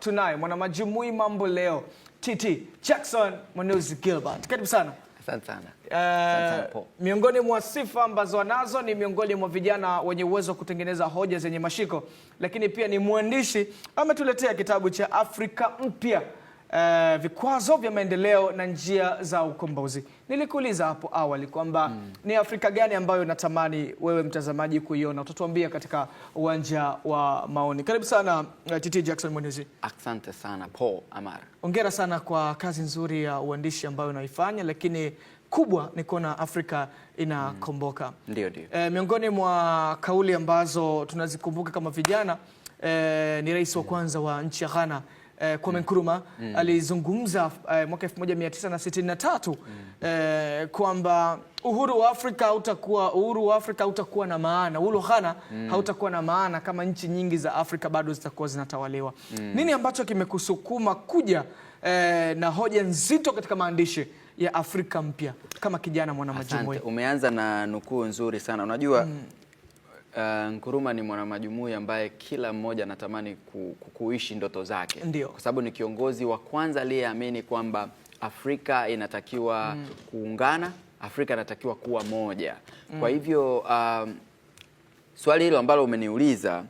Tunaye mwanamajumui mambo leo TT Jackson Mwanuzi Gilbert. Karibu sana. Asante sana. Miongoni mwa sifa ambazo anazo ni miongoni mwa vijana wenye uwezo wa kutengeneza hoja zenye mashiko, lakini pia ni mwandishi. Ametuletea kitabu cha Afrika Mpya, vikwazo vya maendeleo na njia za ukombozi. Nilikuuliza hapo awali kwamba ni Afrika gani ambayo natamani wewe mtazamaji kuiona. Utatuambia katika uwanja wa maoni. Karibu sana TT Jackson Mwanuzi. Asante sana Paul Amara. Hongera sana kwa kazi nzuri ya uandishi ambayo unaifanya, lakini kubwa ni kuona Afrika inakomboka. Ndio. Miongoni mwa kauli ambazo tunazikumbuka kama vijana, ni rais wa kwanza wa nchi ya Ghana, Kwame Nkrumah, alizungumza mwaka 1963 kwamba uhuru wa Afrika hautakuwa na maana, uhuru wa Ghana hautakuwa na maana kama nchi nyingi za Afrika bado zitakuwa zinatawaliwa. Nini ambacho kimekusukuma kuja na hoja nzito katika maandishi ya Afrika Mpya kama kijana mwanamajumui? Umeanza na nukuu nzuri sana. Unajua Nkrumah ni mwanamajumui ambaye kila mmoja anatamani kuishi ndoto zake. Ndio. Kwa sababu ni kiongozi wa kwanza aliyeamini kwamba Afrika inatakiwa kuungana, Afrika inatakiwa kuwa moja. Kwa hivyo swali hilo ambalo umeniuliza,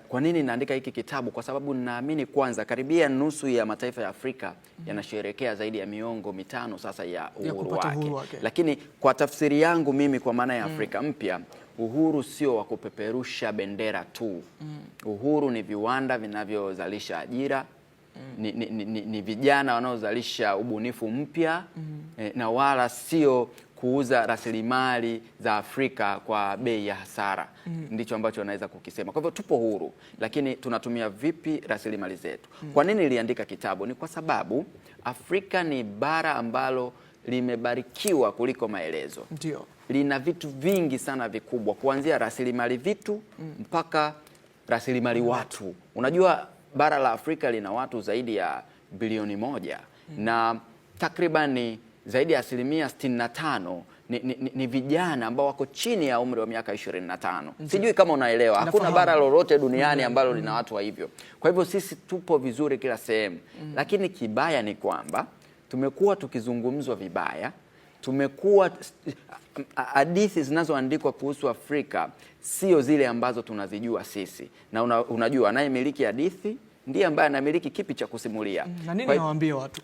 kwa nini naandika hiki kitabu? Kwa sababu naamini kwanza, karibia nusu ya mataifa ya Afrika yanasherehekea zaidi ya miongo mitano sasa ya uhuru wake. Lakini kwa tafsiri yangu mimi, kwa maana ya Afrika Mpya, uhuru sio wa kupeperusha bendera tu. Uhuru ni viwanda vinavyozalisha ajira, ni vijana wanaozalisha ubunifu mpya, na wala sio kuuza rasilimali za Afrika kwa bei ya hasara. Ndicho ambacho naweza kukisema. Kwa hivyo tupo huru, lakini tunatumia vipi rasilimali zetu? Kwa nini niliandika kitabu? Ni kwa sababu Afrika ni bara ambalo limebarikiwa kuliko maelezo. Ndio. Lina vitu vingi sana vikubwa, kuanzia rasilimali vitu mpaka rasilimali watu. Unajua bara la Afrika lina watu zaidi ya bilioni 1 na takribani zaidi ya 65% ni vijana ambao wako chini ya umri wa miaka 25. Sijui kama unaelewa, hakuna bara lolote duniani ambalo lina watu wa hivyo. Kwa hivyo sisi tupo vizuri kila sehemu. Lakini kibaya ni kwamba tumekuwa tukizungumzwa vibaya. Tumekuwa hadithi zinazoandikwa kuhusu Afrika sio zile ambazo tunazijua sisi. Na unajua anayemiliki hadithi ndiye ambaye anamiliki kipi cha kusimulia. Na nini nawaambia watu?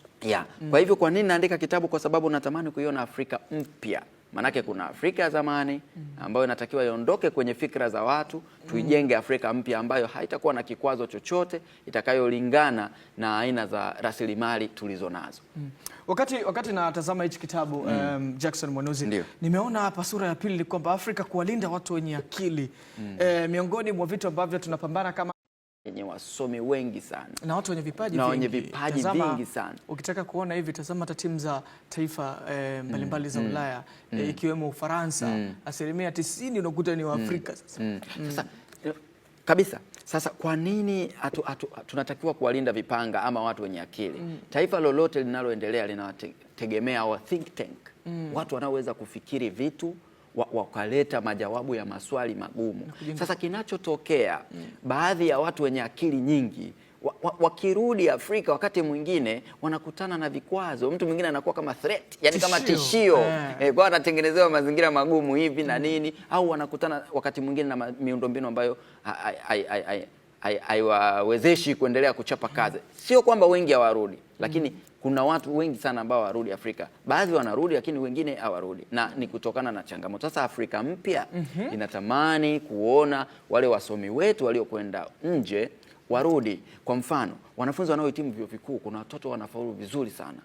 Kwa hivyo kwa nini naandika kitabu? Kwa sababu natamani kuiona Afrika mpya. Manake kuna Afrika ya zamani ambayo inatakiwa iondoke kwenye fikra za watu, tuijenge Afrika mpya ambayo haitakuwa na kikwazo chochote, itakayolingana na aina za rasilimali tulizo nazo. Wakati natazama hichi kitabu Jackson Mwanuzi, nimeona hapa sura ya pili kwamba Afrika kuwalinda watu wenye akili. Miongoni mwa vitu ambavyo tunapambana kama yenye wasomi wengi sana na watu wenye vipaji vingi sana. Ukitaka kuona hivi, tazama hata timu za taifa mbalimbali za Ulaya, ikiwemo Ufaransa, 90% unakuta ni Waafrika. Sasa kabisa. Sasa kwa nini tunatakiwa kuwalinda vipanga ama watu wenye akili? Taifa lolote linaloendelea linategemea wa think tank, watu wanaoweza kufikiri vitu wakaleta majawabu ya maswali magumu. Sasa kinachotokea, baadhi ya watu wenye akili nyingi wakirudi Afrika, wakati mwingine wanakutana na vikwazo. Mtu mwingine anakuwa kama threat, yani kama tishio, kwa anatengenezewa mazingira magumu hivi na nini, au wanakutana wakati mwingine na miundombinu ambayo haiwawezeshi kuendelea kuchapa kazi. Sio kwamba wengi hawarudi, lakini kuna watu wengi sana ambao hawarudi Afrika. Baadhi wanarudi, lakini wengine hawarudi, na ni kutokana na changamoto. Sasa Afrika Mpya inatamani kuona wale wasomi wetu waliokwenda nje warudi. Kwa mfano, wanafunzi wanaohitimu vyuo vikuu, kuna watoto wanafaulu vizuri sana.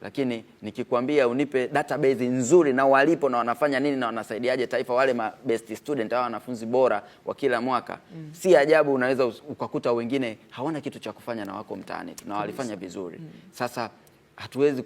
Lakini nikikwambia unipe database nzuri na walipo na wanafanya nini na wanasaidiaje taifa, wale best student au wanafunzi bora wa kila mwaka, si ajabu unaweza ukakuta wengine hawana kitu cha kufanya na wako mtaani na walifanya vizuri. Sasa hatuwezi